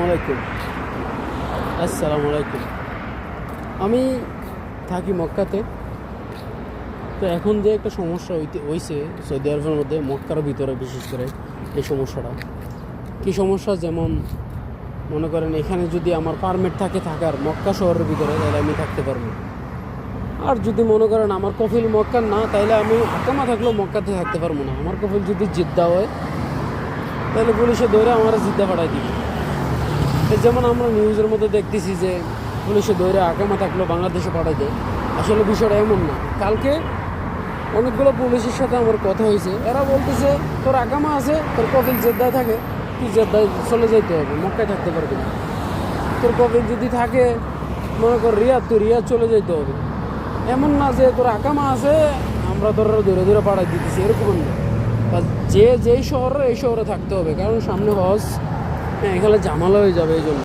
আলাইকুম। আসসালামু আলাইকুম। আমি থাকি মক্কাতে। তো এখন যে একটা সমস্যা হইছে সৌদি আরবের মধ্যে, মক্কার ভিতরে বিশেষ করে এই সমস্যাটা কী সমস্যা, যেমন মনে করেন এখানে যদি আমার পারমিট থাকে থাকার মক্কা শহরের ভিতরে, তাহলে আমি থাকতে পারবো। আর যদি মনে করেন আমার কফিল মক্কার না, তাহলে আমি আকামা থাকলেও মক্কাতে থাকতে পারবো না। আমার কফিল যদি জিদ্দা হয়, তাহলে পুলিশে ধরে আমার জিদ্দা পাঠাই দিবে। যেমন আমরা নিউজের মধ্যে দেখতেছি যে পুলিশে ধরে আকামা থাকলেও বাংলাদেশে পাঠাই দেয়। আসলে বিষয়টা এমন না। কালকে অনেকগুলো পুলিশের সাথে আমার কথা হয়েছে, এরা বলতেছে তোর আকামা আছে, তোর কফিল জেদ্দায় থাকে, তুই জেদ্দায় চলে যেতে হবে, মক্কায় থাকতে পারবি না। তোর কফিল যদি থাকে মনে কর রিয়াদ, তুই রিয়াদ চলে যেতে হবে। এমন না যে তোর আকামা আছে আমরা তোর ধরে ধরে পাঠাই দিতেছি, এরকম না। যেই শহরে এই শহরে থাকতে হবে, কারণ সামনে হজ, এখানে ঝামেলা হয়ে যাবে এই জন্য।